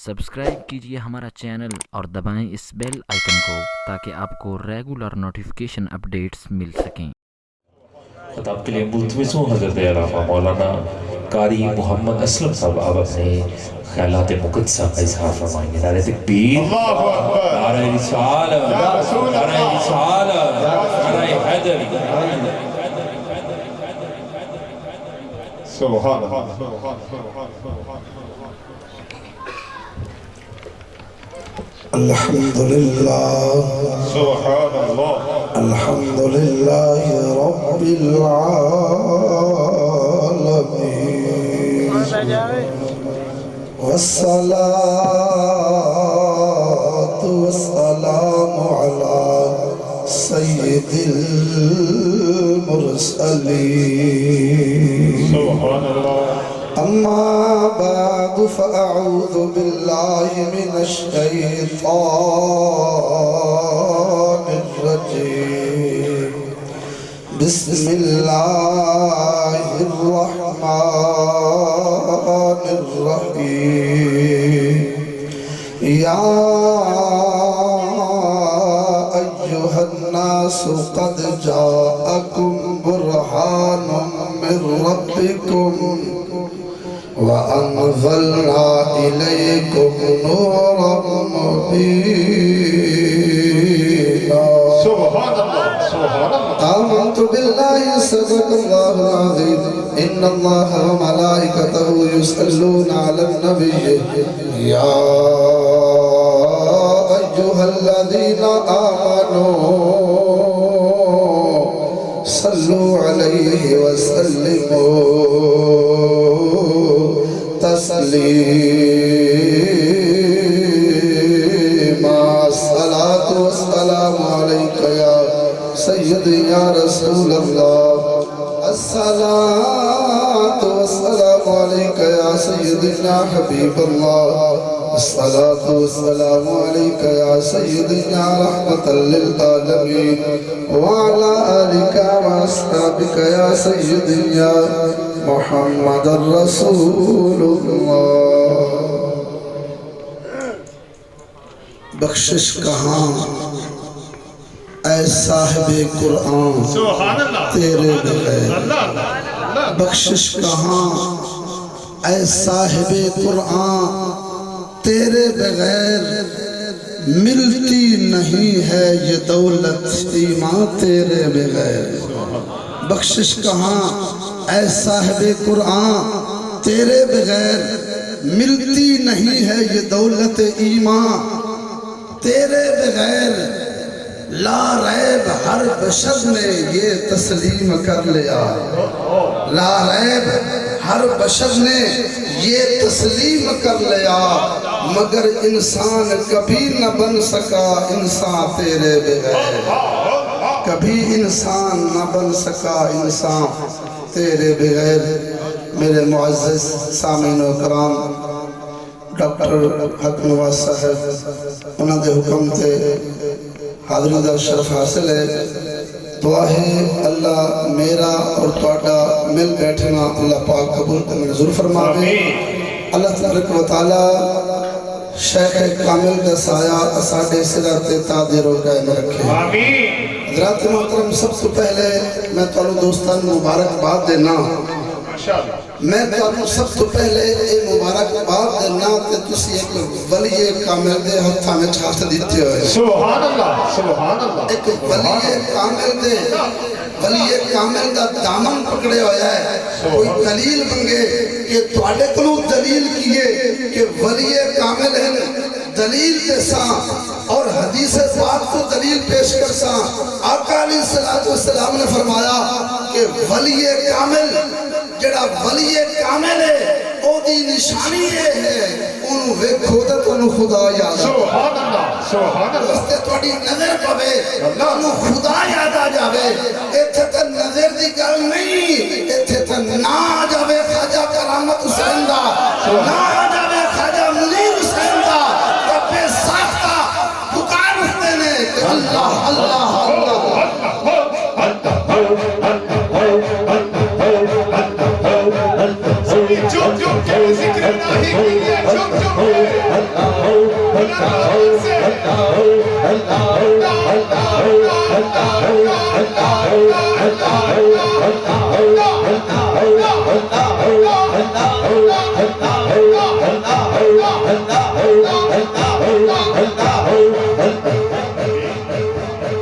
Subscribe کیجئے ہمارا channel اور دبائیں اس بیل آئیکن کو تاکہ آپ کو ریگولر نوٹیفیکیشن اپڈیٹس مل سکیں۔ خطاب کے لیے ملتمس ہوں حضرت علامہ مولانا قاری محمد اسلم صاحب آپ اپنے خیالات مقدسہ کا اظہار فرمائیں گے۔ نعرہ تکبیر، نعرہ رسالت، نعرہ رسالت، نعرہ حیدر۔ سبحان اللہ۔ الحمدللہ سبحان اللہ۔ الحمدللہ رب العالمین والصلاة والسلام علی سید المرسلین سبحان اللہ۔ اما بعد فاعوذ باللہ من الشیطان الرجیم بسم اللہ الرحمن الرحیم یا ایہا الناس قد جاءکم برہان من ربکم وَأَنزَلْنَا إِلَيْكُمْ نُورًا مُبِينًا سبحان اللہ۔ سبحان اللہ۔ آمنت بالله صدق الله العظيم إن الله وملائكته يصلون على النبي يا أيها الذين آمنوا صلوا عليه وسلموا تسلیما الصلاة والسلام علیکہ یا سیدی یا رسول اللہ الصلاة والسلام علیکہ یا سیدی یا حبیب اللہ الصلاة والسلام علیکہ یا سیدی یا رحمت للعالمین وعلا آلکہ واصحابکہ یا سیدی یا محمد الرسول اللہ۔ بخشش کہاں اے صاحب قرآن تیرے بغیر، بخشش کہاں اے صاحب قرآن تیرے بغیر، ملتی نہیں ہے یہ دولت ایمان تیرے بغیر۔ بخشش کہاں اے صاحب قرآن تیرے بغیر، ملتی نہیں ہے یہ دولت ایمان تیرے بغیر۔ لا ریب ہر بشر نے یہ تسلیم کر لیا، لا ریب ہر بشر نے یہ تسلیم کر لیا، مگر انسان کبھی نہ بن سکا انسان تیرے بغیر، کبھی انسان نہ بن سکا انسان تیرے بغیر۔ میرے معزز سامعین و کرام، ڈاکٹر حق نواز صاحب انہوں نے حکم تھے حاضری دا شرف حاصل ہے، دعا ہے اللہ میرا اور تواڈا مل بیٹھنا اللہ پاک قبول کو منظور فرماوے۔ اللہ تبارک و تعالی شیخ کامل کا سایہ اساڈے سرات تاجر و قائم رکھے۔ حضرات محترم، سب سے پہلے میں تانوں دوستان مبارک باد دینا، میں تانوں سب سے پہلے اے مبارک باد دینا کہ تسی ایک ولی کامل دے ہتھاں وچ ہاتھ دتے ہوئے۔ سبحان اللہ۔ سبحان اللہ۔ ایک ولی کامل دے، ولی کامل دا دامن پکڑے ہویا ہے۔ کوئی دلیل منگے کہ تواڈے کولوں دلیل کیے کہ ولی کامل ہیں، دلیل دے ساں اور حدیث پاک کو دلیل پیش کر ساں۔ آقا علیہ السلام نے فرمایا کہ ولی کامل جڑا ولی کامل ہے او دی نشانی یہ ہے انہوں ویکھو تے تانوں خدا یاد آ۔ سبحان اللہ۔ سبحان اللہ۔ اس تے تواڈی نظر پوے تانوں خدا یاد آ جاوے۔ ایتھے تے نظر دی گل نہیں، ایتھے تے نہ آ جاوے خواجہ کرامت حسین دا، نہ آ جاوے خواجہ منیر حسین دا، تے بے ساختہ پکار اٹھتے نے کہ اللہ اللہ اللہ۔ کہ ذکر الہی کے لیے جھک جھک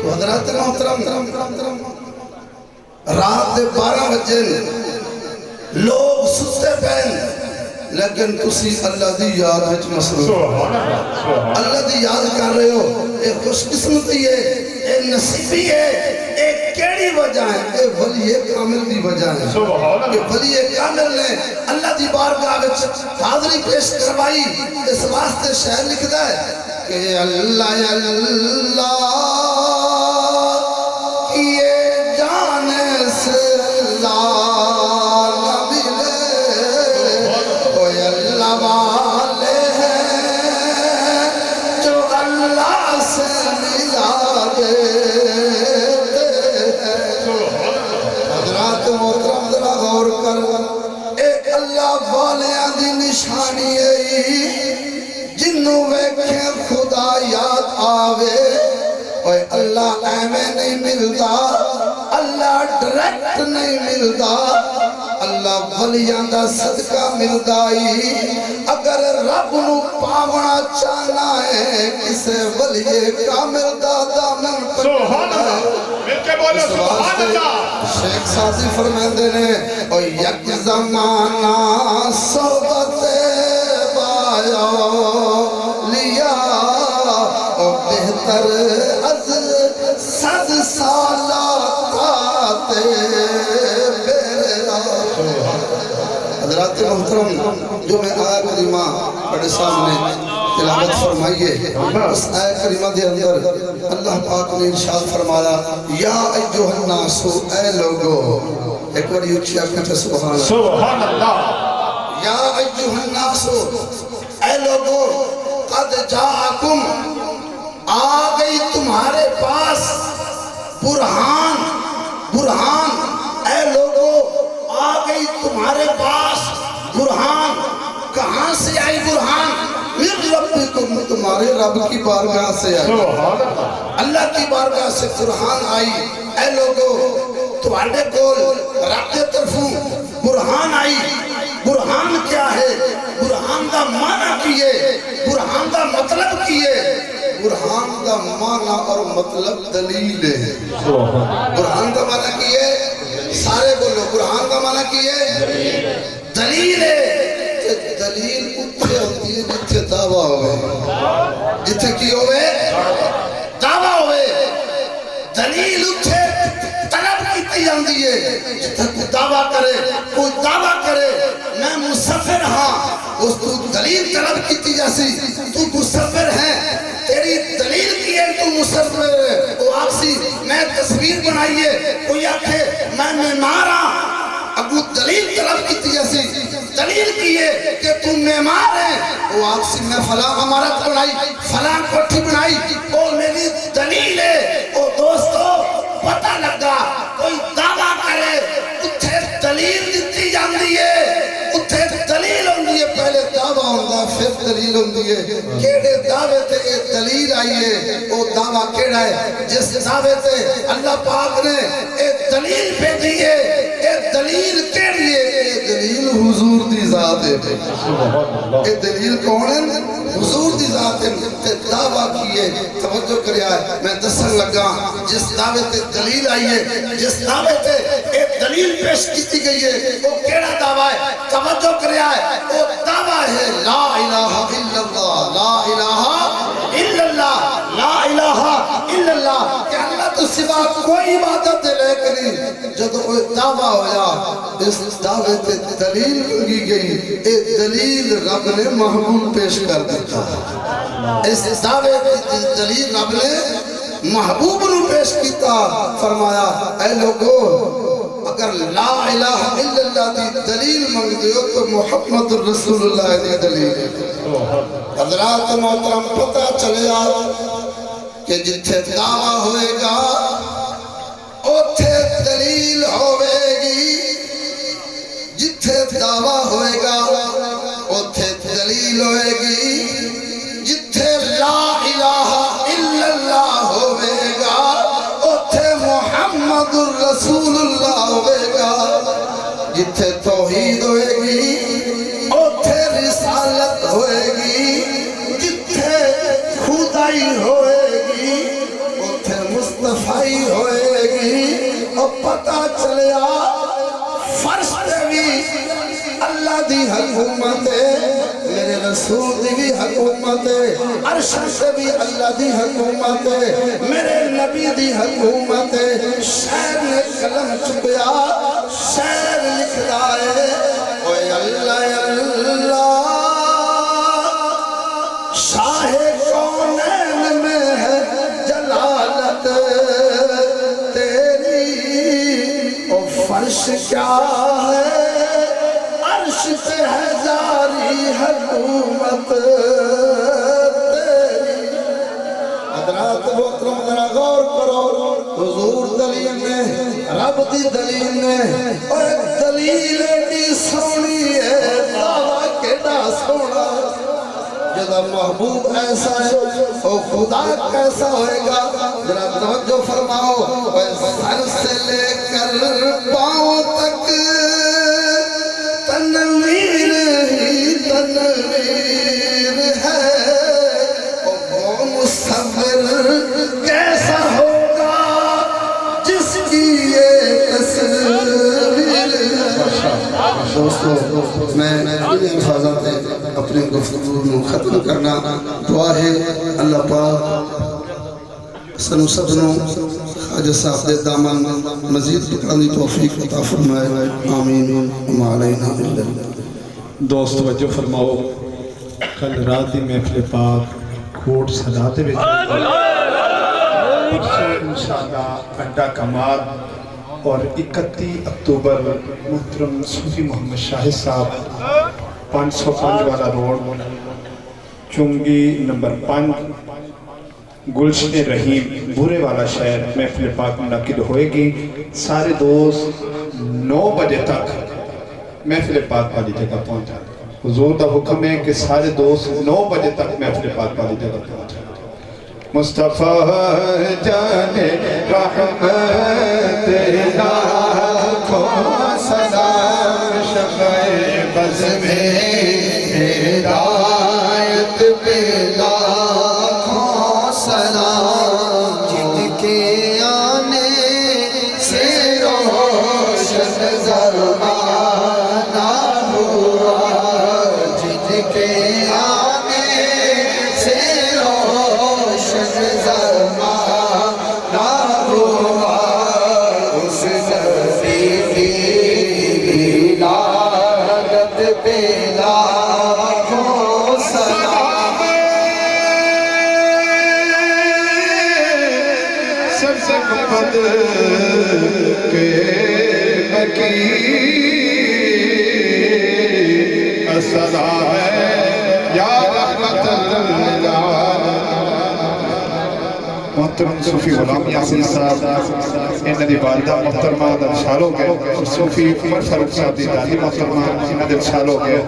تو حضرات محترم رات 12 بجے لوگ سستے پہن لیکن تسی اللہ دی یاد وچ مصروف اللہ دی یاد کر رہے ہو. اے خوش قسمتی ہے, اے نصیبی ہے, اے کیڑی وجہ ہے؟ اے ولی کامل دی وجہ ہے. اے ولی کامل نے اللہ دی بارگاہ وچ حاضری پیش کروائی. اس واسطے شعر لکھدا ہے کہ اللہ اللہ یہ جانے سے والے ہیں جو اللہ سے ملا دیتے ہیں. حضرات محترم ذرا غور کر, اے اللہ والیاں دی نشانی ہے جنوں ویکھے خدا یاد آوے. اوے اللہ ایویں نہیں ملدا, اللہ ڈائریکٹ نہیں ملدا, اللہ ولیاں دا صدقہ ملدائی. اگر رب نو پاونا چاہنا ہے کسے ولی کامل دا دامن پکڑنا ہے. مل کے بولو سبحان اللہ. شیخ سازی فرمیندے نے او یک زمانہ صحبت بایا لیا او بہتر از 100 سالہ آتے. حضرات محترم جو میں آیہ کریمہ بڑے سامنے تلاوت فرمائیے, اس آیہ کریمہ دے اندر اللہ پاک نے ارشاد فرمایا یا ایھا الناس, اے لوگو. ایک بار اونچی آنکھیں پہ سبحان اللہ. سبحان اللہ. یا ایھا الناس, اے لوگو, قد جاءکم, آ گئی تمہارے پاس برہان. برہان, اے لوگو آ گئی تمہارے پاس برہان. کہاں سے آئی برہان؟ من ربکم, تمہارے رب کی بارگاہ سے آئی. اللہ کی بارگاہ سے برہان آئی. اے لوگو تمہارے کول رب کے طرفوں برہان آئی. برہان کیا ہے؟ برہان دا معنی کیے, برہان دا مطلب کیے. برہان دا معنی اور مطلب دلیل ہے. برہان دا معنی کیے, سارے بولو, برہان کا معنی کی ہے؟ دلیل ہے. دلیل اتھے ہوتی ہے جتھے دعویٰ ہوئے. جتھے کی ہوئے؟ دعویٰ ہوئے. دلیل اتھے طلب کیتی جاندی ہے جتھے کوئی دعویٰ کرے. کوئی دعویٰ کرے میں مسافر ہاں, اس تو دلیل طلب کیتی جاسی. تو مسافر ہیں, تیری دلیل کی ہے تو مسافر ہے. وہ آپسی میں تصویر بنائیے, کوئی آکھے میں معمار ہاں, ابو دلیل طلب کیتی جیسی. دلیل کی ہے کہ تم معمار ہیں, وہ آپسی میں فلاں عمارت بنائی, فلاں کوٹھی بنائی, وہ میری دلیل ہے. وہ دوستو پتہ لگا کوئی دعویٰ کرے اتھے دلیل دیتی جاندی ہے. اتھے دلیل ہوندی ہے, پہلے دعویٰ ہوندہ پھر دلیل ہوندی ہے. کیڑے دعوے تے ایک دلیل آئی ہے, وہ دعویٰ کیڑا ہے؟ جس دعوے تے اللہ پاک نے ایک دلیل بھیجی ہے. ایک دلیل کیڑی ہے؟ ایک دلیل حضور دی ذات ہے. ایک دلیل کون ہے؟ حضور دی ذات ہے. دعویٰ کیے, توجہ کریا ہے, میں دسن لگا جس دعوے تے دلیل آئی ہے, جس دعوے تے ایک دلیل پیش کیتی گئی ہے, وہ کیڑا دعویٰ ہے؟ توجہ کریا ہے, وہ دعویٰ ہے لا الہ الا اللہ. لا الہ الا اللہ. لا الہ الا اللہ, کہ اللہ تو سوا کوئی عبادت لے کری. جب کوئی دعویٰ ہویا, اس دعوے تے دلیل کی گئی, ایک دلیل رب نے محبوب پیش کر دیتا. اس دعوے کی دلیل رب نے محبوب نو پیش کیتا. فرمایا اے لوگو اگر لا الہ الا اللہ دی دلیل مانگ دیو تو محمد رسول اللہ دی دلیل. حضرات محترم پتہ چلیا کہ جتھے دعویٰ ہوئے گا اوتھے دلیل ہوئے گی. جتھے دعویٰ ہوئے گا دلیل ہوئے گی جتھے لا الہ الا اللہ ہوئے گا اتھے محمد الرسول اللہ ہوئے گا جتھے توحید ہوئے گی اتھے رسالت ہوئے گی جتھے خدائی ہوئے گی اتھے مصطفی ہوئے گی اور پتہ چلیا فرش بھی اللہ دی حکومت ہے میرے رسول دی بھی حکومت ہے عرش سے بھی اللہ دی حکومت ہے میرے نبی دی حکومت ہے شہر نے قلم چکیا شہر لکھ دائے اوے اللہ اللہ شاہ کونین میں ہے جلالت تیری او فرش کیا ہے عرش پہ ہے جاری حکومت تیری حضرات محترم ذرا غور کرو حضور دلیل نے رب دی دلیل نے اور ایک دلیل ایڈی سونی ہے دعویٰ کیڑا سونا جدا محبوب ایسا ہے او خدا کیسا ہوئے گا ذرا توجہ فرماؤ سر سے لے کر پاؤں تک تنویر ہی تنویر ہے وہ مصور کیسا ہوگا جس کی یہ تصویر دوستو میں ان الفاظات اپنے گفتگو میں ختم کرنا دعا ہے اللہ پاک سنو سبنو خواجہ صاحب دے دامن مزید پکڑانی توفیق عطا فرمائے آمین وما علینا الا اللہ دوست توجہ فرماؤ کل رات دی محفل پاک کوٹ صداتے بھی پرسوں انشاءاللہ اڈا کمال اور 31 اکتوبر محترم صوفی محمد شاہد صاحب 505 والا روڈ چنگی نمبر 5 گلشن رحیم بورے والا شہر محفل پاک منعقد ہوئے گی سارے دوست 9 بجے تک محفل پاک والی جگہ پہنچا حضور کا حکم ہے کہ سارے دوست 9 بجے تک محفل پاک والی جگہ پہنچا مصطفیٰ جان رحمت لاکھوں سلام شفع بز میں ہدایت پہ لاکھوں سلام جن کے آنے سے روشن زمانہ ہوا جن کے آنے سے روشن زمانہ ہوا اس نبی کی ولادت پہ لاکھوں سلام سب سے محمد کے مکی السلام ہے یا رحمت للعالمین محترم صوفی غلام یاسین صاحب انہاں دی والدہ محترمہ دا وصال ہو گئے صوفی عمر فاروق صاحب دی دادی محترمہ انہاں دے وصال ہو گئے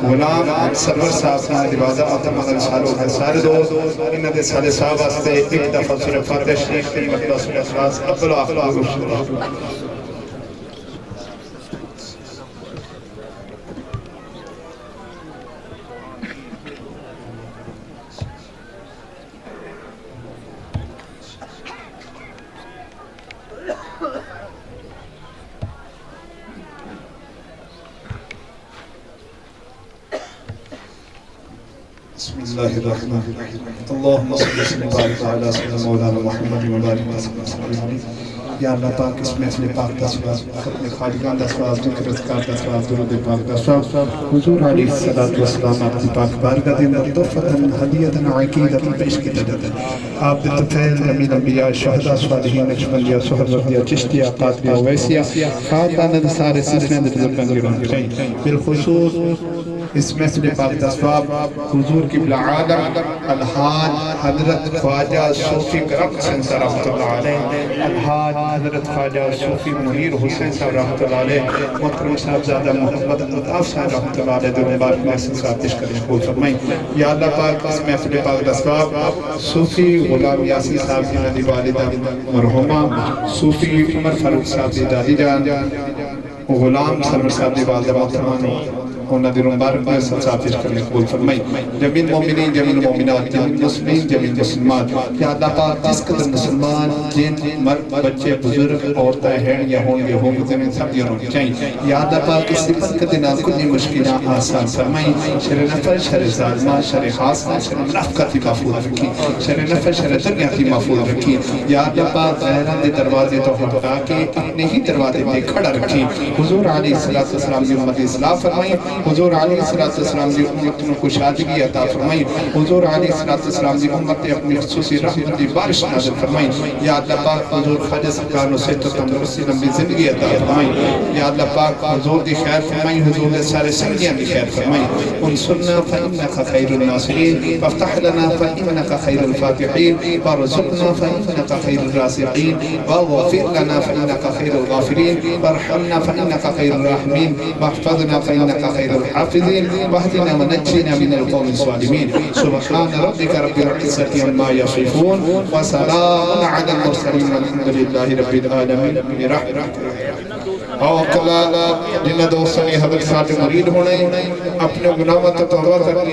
غلام سرور صاحب انہاں دی والدہ محترمہ دا وصال ہو گئے سارے دوست انہاں دے سارے صاحب واسطے ایک دفعہ سورہ فاتحہ شریف کی مطلب سورہ اخلاص عبداللہ بسم اللہ الرحمن الرحیم اللہم صلی اللہ علیہ وآلہ سیدنا مولانا محمد وآلہ یا اللہ پاک اس محفل پاک دا ثواب ختم خالقان دا ثواب ذکر اذکار دا ثواب درود پاک دا ثواب حضور علیہ الصلوۃ والسلام آپ کی پاک بارگاہ دے اندر تحفۃ ہدیۃ عقیدۃ پیش کی جاتا ہے آپ دے طفیل امین انبیاء شہداء صالحین نقشبندیہ سہروردیہ چشتیہ قادریہ ویسیہ خاندان دے سارے سلسلے دے بزرگان دی رحمت بالخصوص اس محفل پاک دسواب حضور قبلہ عالم الحاج حضرت خواجہ صوفی کرم حسین صاحب رحمۃ اللہ علیہ، الحاج حضرت خواجہ صوفی منیر حسین صاحب رحمۃ اللہ علیہ، محترم صاحبزادہ محمد الطاف صاحب رحمۃ اللہ علیہ در مبارک محسن صاحب تشکر قبول فرمائیں۔ یا اللہ پاک اس محفل پاک دسواب صوفی غلام یاسین صاحب کی نبی والدہ مرحومہ، صوفی عمر فاروق صاحب دی دادی جان، غلام سرور صاحب دی والدہ محترمہ ہونا در مبارک میں صاحب تشکر قبول فرمائی۔ جمیل مومنین، جمیل مومنات، جمیل مسلمین، جمیل مسلمان، یا اللہ پاک جس قدر مسلمان جن مرد بچے بزرگ عورتیں ہیں یا ہوں گے ہوں گے سب یہ رونی چاہیے۔ یا اللہ پاک اس صفت کے دن کلی مشکلہ آسان فرمائی، شر نفر شر ظالمہ شر حاسدہ شر منافقتی محفوظ رکھی، شر نفر شر دنیا کی محفوظ رکھی۔ یا اللہ پاک غیران دے دروازے تو ہٹا کے اپنے ہی دروازے پہ کھڑا رکھی۔ حضور علیہ السلام کی امت اصلاح فرمائی، حضور علیہ السلام کی امت کو شادگی عطا فرمائی، حضور علیہ السلام کی امت اپنی خصوصی رحمتی بارش نازل فرمائی۔ یا اللہ پاک حضور خواجہ سرکار نو صحت و تندرستی لمبی زندگی عطا فرمائی۔ یا اللہ پاک حضور دی خیر فرمائی، حضور دے سارے سنگیاں دی خیر فرمائی۔ انصرنا فإنک خیر الناصرین، وافتح لنا فإنک خیر الفاتحین، وارزقنا فإنک خیر الرازقین، واغفر لنا فإنک خیر الغافرین، وارحمنا فإنک خیر الراحمین، واحفظنا فإنک خیر الحافظین، واهدنا ونجنا من القوم الظالمین۔ سبحان ربک رب العزة عما یصفون، وسلام علی المرسلین، والحمد للہ رب العالمین برحمتہ۔ اور کلا جنہ دوستانی حضرت صاحب مرید ہونے اپنے گناہوں تو توبہ کرنی